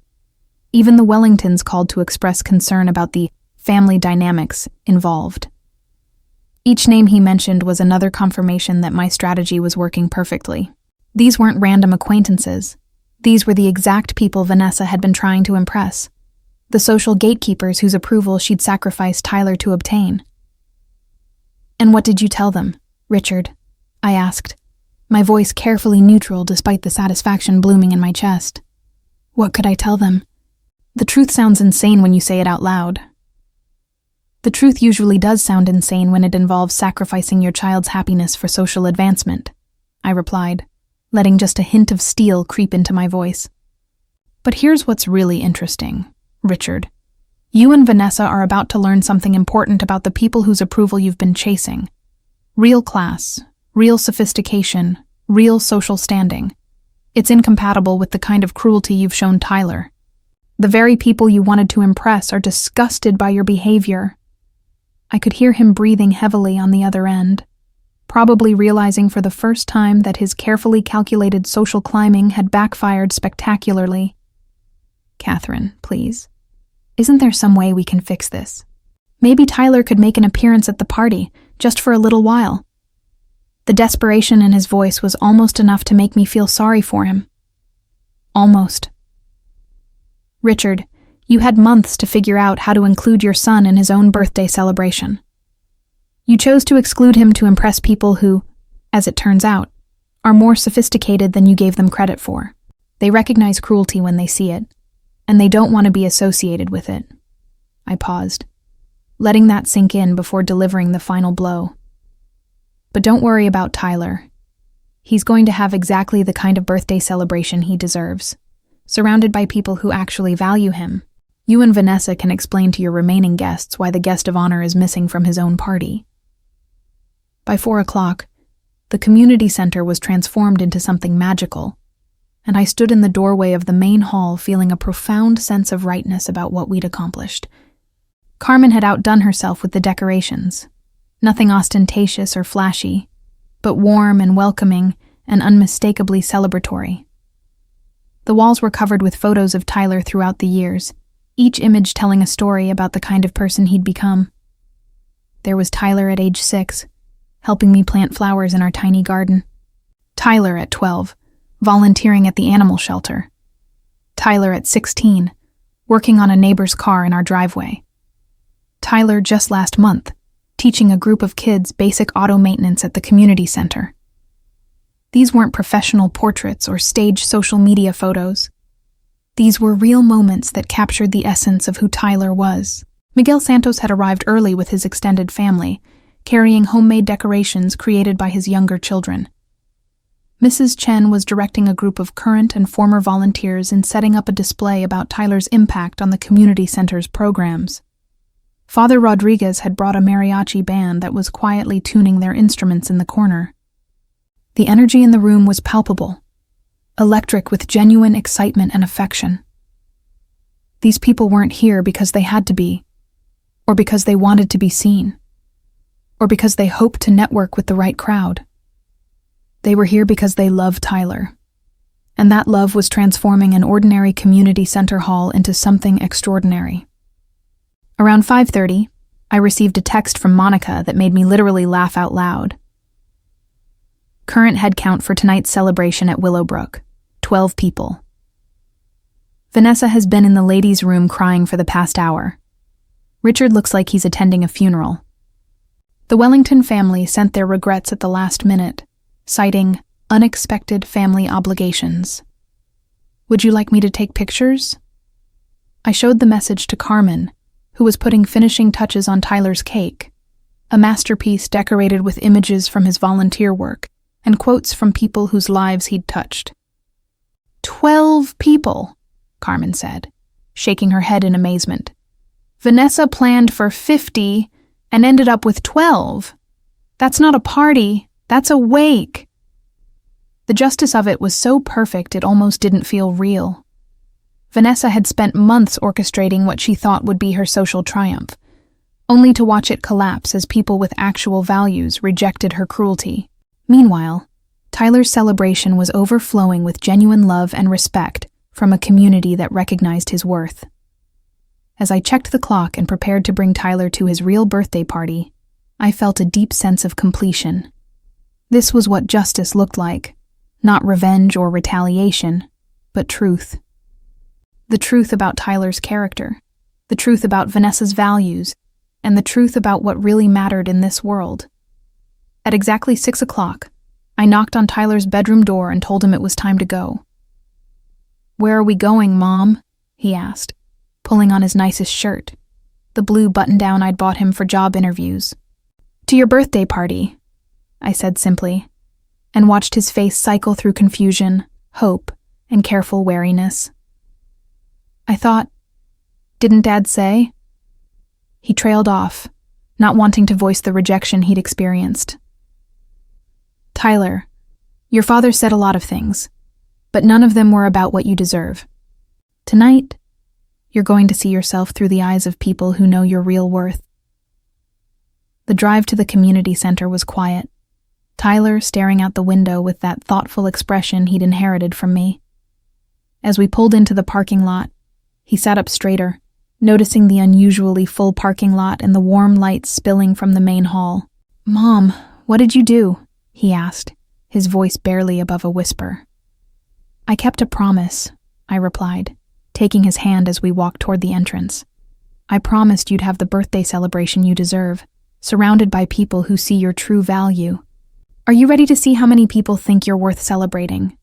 Even the Wellingtons called to express concern about the family dynamics involved. Each name he mentioned was another confirmation that my strategy was working perfectly. These weren't random acquaintances. These were the exact people Vanessa had been trying to impress, the social gatekeepers whose approval she'd sacrificed Tyler to obtain. "And what did you tell them, Richard?" I asked, my voice carefully neutral despite the satisfaction blooming in my chest. "What could I tell them? The truth sounds insane when you say it out loud." "The truth usually does sound insane when it involves sacrificing your child's happiness for social advancement," I replied, letting just a hint of steel creep into my voice. "But here's what's really interesting, Richard. You and Vanessa are about to learn something important about the people whose approval you've been chasing. Real class, real sophistication, real social standing. It's incompatible with the kind of cruelty you've shown Tyler. The very people you wanted to impress are disgusted by your behavior." I could hear him breathing heavily on the other end, probably realizing for the first time that his carefully calculated social climbing had backfired spectacularly. Catherine, please. Isn't there some way we can fix this? Maybe Tyler could make an appearance at the party, just for a little while. The desperation in his voice was almost enough to make me feel sorry for him. Almost. Richard, you had months to figure out how to include your son in his own birthday celebration. You chose to exclude him to impress people who, as it turns out, are more sophisticated than you gave them credit for. They recognize cruelty when they see it, and they don't want to be associated with it. I paused, letting that sink in before delivering the final blow. But don't worry about Tyler. He's going to have exactly the kind of birthday celebration he deserves, surrounded by people who actually value him. You and Vanessa can explain to your remaining guests why the guest of honor is missing from his own party. By 4 o'clock, the community center was transformed into something magical, and I stood in the doorway of the main hall feeling a profound sense of rightness about what we'd accomplished. Carmen had outdone herself with the decorations. Nothing ostentatious or flashy, but warm and welcoming and unmistakably celebratory. The walls were covered with photos of Tyler throughout the years, each image telling a story about the kind of person he'd become. There was Tyler at age 6, helping me plant flowers in our tiny garden. Tyler at 12, volunteering at the animal shelter. Tyler at 16, working on a neighbor's car in our driveway. Tyler just last month, teaching a group of kids basic auto maintenance at the community center. These weren't professional portraits or staged social media photos. These were real moments that captured the essence of who Tyler was. Miguel Santos had arrived early with his extended family, carrying homemade decorations created by his younger children. Mrs. Chen was directing a group of current and former volunteers in setting up a display about Tyler's impact on the community center's programs. Father Rodriguez had brought a mariachi band that was quietly tuning their instruments in the corner. The energy in the room was palpable, electric with genuine excitement and affection. These people weren't here because they had to be, or because they wanted to be seen, or because they hoped to network with the right crowd. They were here because they loved Tyler, and that love was transforming an ordinary community center hall into something extraordinary. Around 5:30, I received a text from Monica that made me literally laugh out loud. Current head count for tonight's celebration at Willowbrook, 12 people. Vanessa has been in the ladies' room crying for the past hour. Richard looks like he's attending a funeral. The Wellington family sent their regrets at the last minute, citing unexpected family obligations. Would you like me to take pictures? I showed the message to Carmen, who was putting finishing touches on Tyler's cake, a masterpiece decorated with images from his volunteer work and quotes from people whose lives he'd touched. 12 people, Carmen said, shaking her head in amazement. Vanessa planned for 50 and ended up with 12. That's not a party, that's a wake. The justice of it was so perfect it almost didn't feel real. Vanessa had spent months orchestrating what she thought would be her social triumph, only to watch it collapse as people with actual values rejected her cruelty. Meanwhile, Tyler's celebration was overflowing with genuine love and respect from a community that recognized his worth. As I checked the clock and prepared to bring Tyler to his real birthday party, I felt a deep sense of completion. This was what justice looked like, not revenge or retaliation, but truth. The truth about Tyler's character, the truth about Vanessa's values, and the truth about what really mattered in this world. At exactly 6 o'clock, I knocked on Tyler's bedroom door and told him it was time to go. "Where are we going, Mom?" he asked, pulling on his nicest shirt, the blue button-down I'd bought him for job interviews. "To your birthday party," I said simply, and watched his face cycle through confusion, hope, and careful wariness. I thought, "Didn't Dad say?" He trailed off, not wanting to voice the rejection he'd experienced. "Tyler, your father said a lot of things, but none of them were about what you deserve. Tonight, you're going to see yourself through the eyes of people who know your real worth." The drive to the community center was quiet, Tyler staring out the window with that thoughtful expression he'd inherited from me. As we pulled into the parking lot, He sat up straighter, noticing the unusually full parking lot and the warm lights spilling from the main hall. "Mom, what did you do?" he asked, his voice barely above a whisper. "I kept a promise," I replied, taking his hand as we walked toward the entrance. "I promised you'd have the birthday celebration you deserve, surrounded by people who see your true value. Are you ready to see how many people think you're worth celebrating?"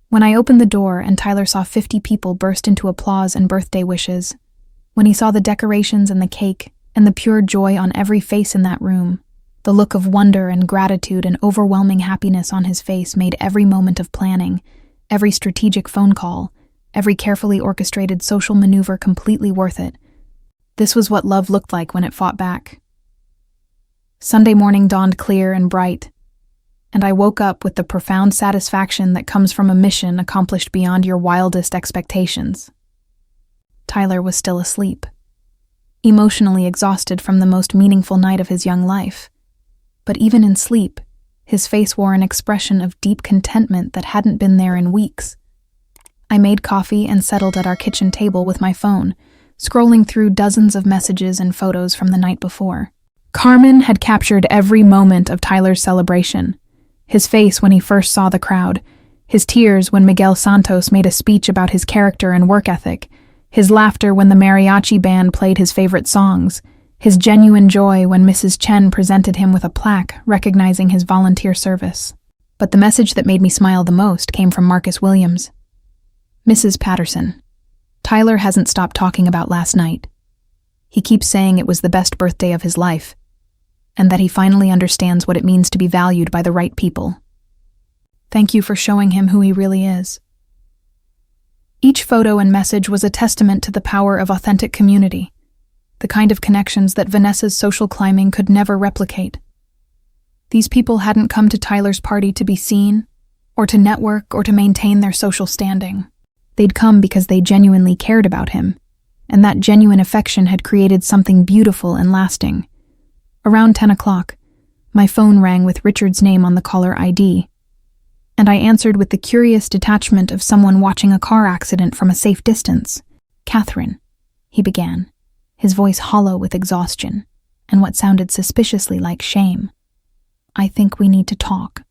When I opened the door and Tyler saw 50 people burst into applause and birthday wishes, when he saw the decorations and the cake and the pure joy on every face in that room, the look of wonder and gratitude and overwhelming happiness on his face made every moment of planning, every strategic phone call, every carefully orchestrated social maneuver completely worth it. This was what love looked like when it fought back. Sunday morning dawned clear and bright, and I woke up with the profound satisfaction that comes from a mission accomplished beyond your wildest expectations. Tyler was still asleep, emotionally exhausted from the most meaningful night of his young life. But even in sleep, his face wore an expression of deep contentment that hadn't been there in weeks. I made coffee and settled at our kitchen table with my phone, scrolling through dozens of messages and photos from the night before. Carmen had captured every moment of Tyler's celebration. His face when he first saw the crowd, his tears when Miguel Santos made a speech about his character and work ethic, his laughter when the mariachi band played his favorite songs, his genuine joy when Mrs. Chen presented him with a plaque recognizing his volunteer service. But the message that made me smile the most came from Marcus Williams. "Mrs. Patterson, Tyler hasn't stopped talking about last night. He keeps saying it was the best birthday of his life, and that he finally understands what it means to be valued by the right people. Thank you for showing him who he really is." Each photo and message was a testament to the power of authentic community, the kind of connections that Vanessa's social climbing could never replicate. These people hadn't come to Tyler's party to be seen, or to network, or to maintain their social standing. They'd come because they genuinely cared about him, and that genuine affection had created something beautiful and lasting. Around 10 o'clock, my phone rang with Richard's name on the caller ID, and I answered with the curious detachment of someone watching a car accident from a safe distance. "Catherine," he began, his voice hollow with exhaustion, and what sounded suspiciously like shame. "I think we need to talk."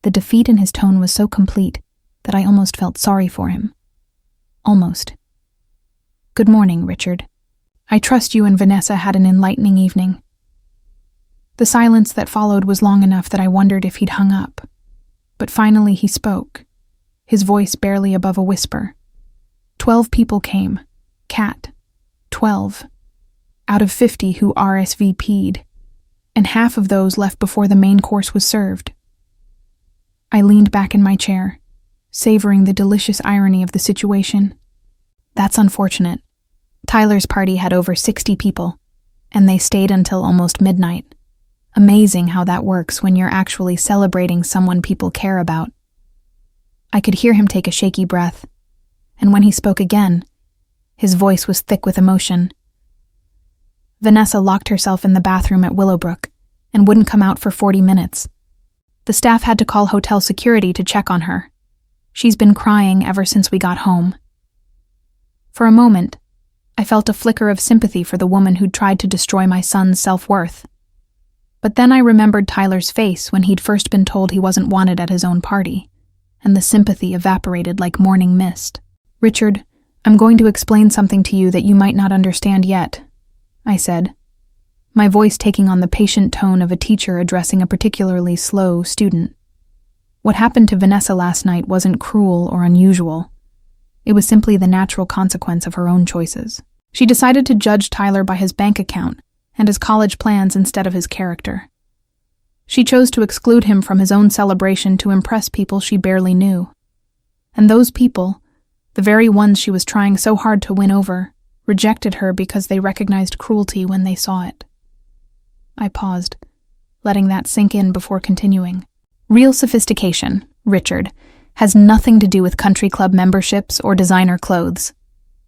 The defeat in his tone was so complete that I almost felt sorry for him. Almost. "Good morning, Richard. I trust you and Vanessa had an enlightening evening." The silence that followed was long enough that I wondered if he'd hung up. But finally he spoke, his voice barely above a whisper. 12 people came. Cat. 12. Out of 50 who RSVP'd, and half of those left before the main course was served. I leaned back in my chair, savoring the delicious irony of the situation. That's unfortunate. Tyler's party had over 60 people, and they stayed until almost midnight. Amazing how that works when you're actually celebrating someone people care about. I could hear him take a shaky breath, and when he spoke again, his voice was thick with emotion. Vanessa locked herself in the bathroom at Willowbrook and wouldn't come out for 40 minutes. The staff had to call hotel security to check on her. She's been crying ever since we got home. For a moment, I felt a flicker of sympathy for the woman who'd tried to destroy my son's self-worth. But then I remembered Tyler's face when he'd first been told he wasn't wanted at his own party, and the sympathy evaporated like morning mist. "Richard, I'm going to explain something to you that you might not understand yet," I said, my voice taking on the patient tone of a teacher addressing a particularly slow student. What happened to Vanessa last night wasn't cruel or unusual. It was simply the natural consequence of her own choices. She decided to judge Tyler by his bank account and his college plans instead of his character. She chose to exclude him from his own celebration to impress people she barely knew. And those people, the very ones she was trying so hard to win over, rejected her because they recognized cruelty when they saw it. I paused, letting that sink in before continuing. "Real sophistication, Richard, has nothing to do with country club memberships or designer clothes.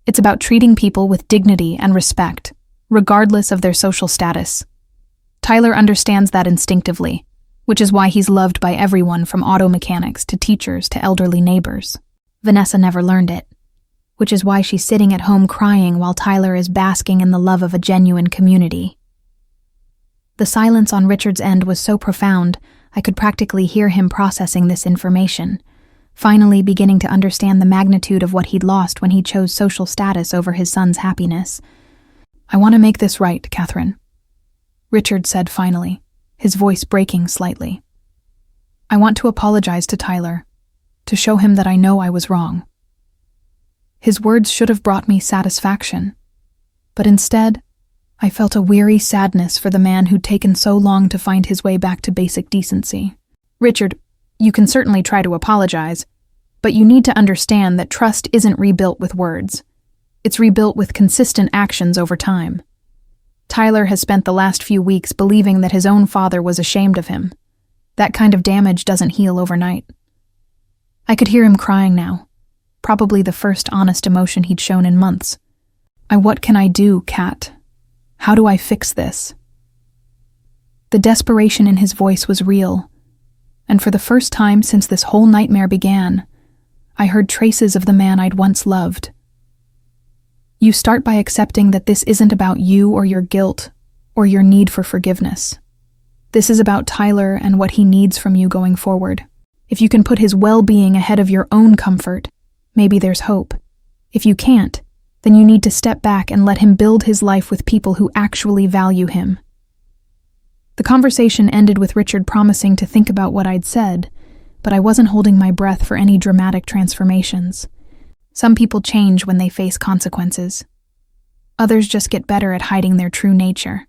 It's about treating people with dignity and respect, regardless of their social status. Tyler understands that instinctively, which is why he's loved by everyone from auto mechanics to teachers to elderly neighbors. Vanessa never learned it. which is why she's sitting at home crying while Tyler is basking in the love of a genuine community. The silence on Richard's end was so profound, I could practically hear him processing this information, finally beginning to understand the magnitude of what he'd lost when he chose social status over his son's happiness. "I want to make this right, Catherine," Richard said finally, his voice breaking slightly. "I want to apologize to Tyler, to show him that I know I was wrong." His words should have brought me satisfaction, but instead, I felt a weary sadness for the man who'd taken so long to find his way back to basic decency. "Richard, you can certainly try to apologize, but you need to understand that trust isn't rebuilt with words. It's rebuilt with consistent actions over time. Tyler has spent the last few weeks believing that his own father was ashamed of him. That kind of damage doesn't heal overnight." I could hear him crying now, probably the first honest emotion he'd shown in months. What can I do, Kat? How do I fix this?" The desperation in his voice was real, and for the first time since this whole nightmare began, I heard traces of the man I'd once loved. "You start by accepting that this isn't about you or your guilt or your need for forgiveness. This is about Tyler and what he needs from you going forward. If you can put his well-being ahead of your own comfort, maybe there's hope. If you can't, then you need to step back and let him build his life with people who actually value him." The conversation ended with Richard promising to think about what I'd said, but I wasn't holding my breath for any dramatic transformations. Some people change when they face consequences. Others just get better at hiding their true nature.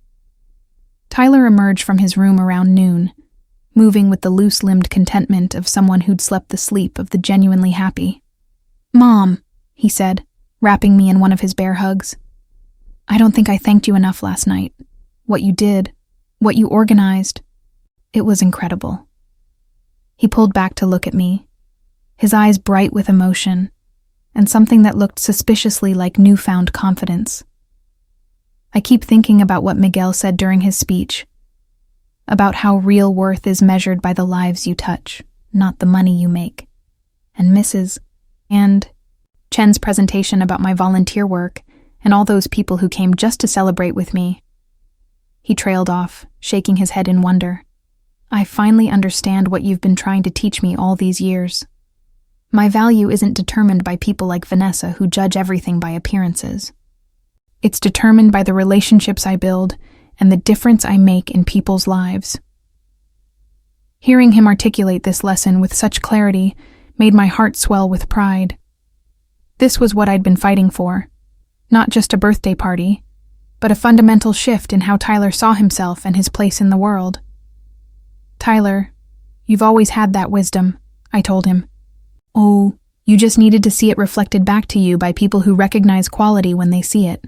Tyler emerged from his room around noon, moving with the loose-limbed contentment of someone who'd slept the sleep of the genuinely happy. "Mom," he said, wrapping me in one of his bear hugs. "I don't think I thanked you enough last night. What you did, what you organized, it was incredible." He pulled back to look at me, his eyes bright with emotion, and something that looked suspiciously like newfound confidence. I keep thinking about what Miguel said during his speech, about how real worth is measured by the lives you touch, not the money you make, and Chen's presentation about my volunteer work and all those people who came just to celebrate with me. He trailed off, shaking his head in wonder. "I finally understand what you've been trying to teach me all these years. My value isn't determined by people like Vanessa who judge everything by appearances. It's determined by the relationships I build and the difference I make in people's lives." Hearing him articulate this lesson with such clarity made my heart swell with pride. This was what I'd been fighting for. Not just a birthday party, but a fundamental shift in how Tyler saw himself and his place in the world. "Tyler, you've always had that wisdom," I told him. "Oh, you just needed to see it reflected back to you by people who recognize quality when they see it."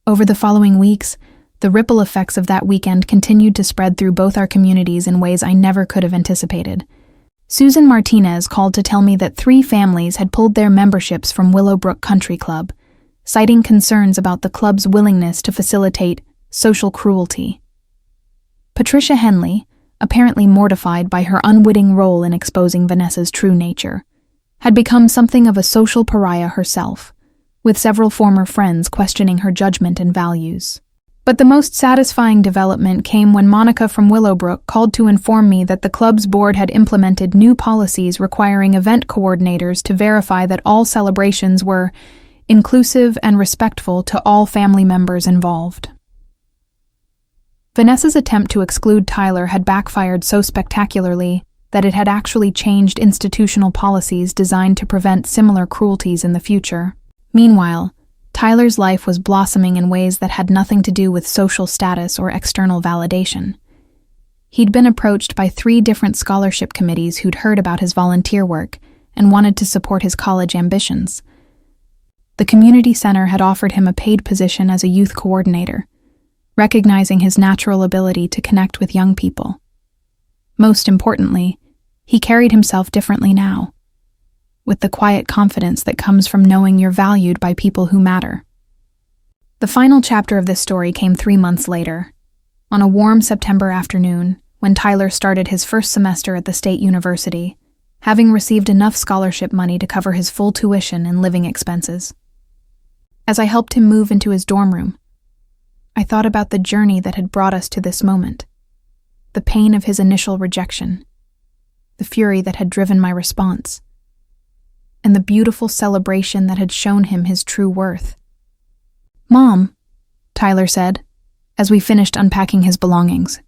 Over the following weeks, the ripple effects of that weekend continued to spread through both our communities in ways I never could have anticipated. Susan Martinez called to tell me that 3 families had pulled their memberships from Willowbrook Country Club, citing concerns about the club's willingness to facilitate social cruelty. Patricia Henley, apparently mortified by her unwitting role in exposing Vanessa's true nature, had become something of a social pariah herself, with several former friends questioning her judgment and values. But the most satisfying development came when Monica from Willowbrook called to inform me that the club's board had implemented new policies requiring event coordinators to verify that all celebrations were inclusive and respectful to all family members involved. Vanessa's attempt to exclude Tyler had backfired so spectacularly that it had actually changed institutional policies designed to prevent similar cruelties in the future. Meanwhile, Tyler's life was blossoming in ways that had nothing to do with social status or external validation. He'd been approached by 3 different scholarship committees who'd heard about his volunteer work and wanted to support his college ambitions. The community center had offered him a paid position as a youth coordinator, recognizing his natural ability to connect with young people. Most importantly, he carried himself differently now, with the quiet confidence that comes from knowing you're valued by people who matter. The final chapter of this story came 3 months later, on a warm September afternoon, when Tyler started his first semester at the state university, having received enough scholarship money to cover his full tuition and living expenses. As I helped him move into his dorm room, I thought about the journey that had brought us to this moment, the pain of his initial rejection, the fury that had driven my response, and the beautiful celebration that had shown him his true worth. "Mom," Tyler said, as we finished unpacking his belongings,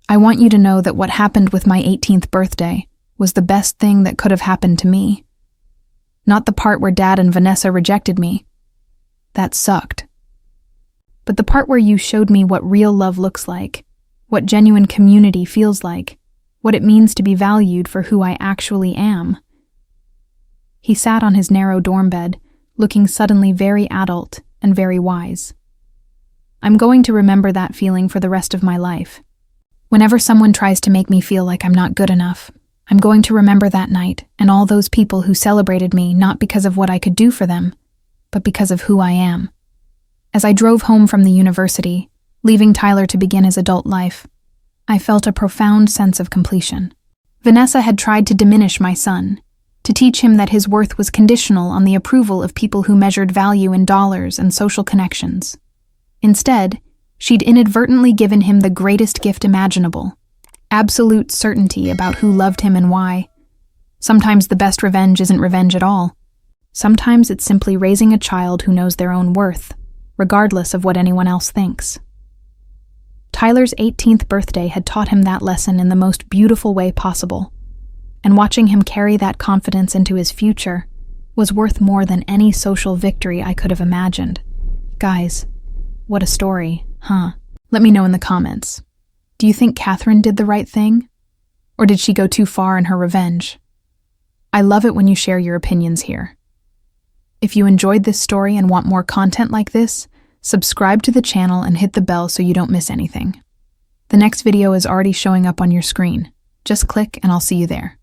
"I want you to know that what happened with my 18th birthday was the best thing that could have happened to me. Not the part where Dad and Vanessa rejected me. That sucked. But the part where you showed me what real love looks like, what genuine community feels like, what it means to be valued for who I actually am." He sat on his narrow dorm bed, looking suddenly very adult and very wise. "I'm going to remember that feeling for the rest of my life. Whenever someone tries to make me feel like I'm not good enough, I'm going to remember that night and all those people who celebrated me not because of what I could do for them, but because of who I am." As I drove home from the university, leaving Tyler to begin his adult life, I felt a profound sense of completion. Vanessa had tried to diminish my son, to teach him that his worth was conditional on the approval of people who measured value in dollars and social connections. Instead, she'd inadvertently given him the greatest gift imaginable: absolute certainty about who loved him and why. Sometimes the best revenge isn't revenge at all. Sometimes it's simply raising a child who knows their own worth, regardless of what anyone else thinks. Tyler's 18th birthday had taught him that lesson in the most beautiful way possible, and watching him carry that confidence into his future was worth more than any social victory I could have imagined. Guys, what a story, huh? Let me know in the comments. Do you think Catherine did the right thing? Or did she go too far in her revenge? I love it when you share your opinions here. If you enjoyed this story and want more content like this, subscribe to the channel and hit the bell so you don't miss anything. The next video is already showing up on your screen. Just click and I'll see you there.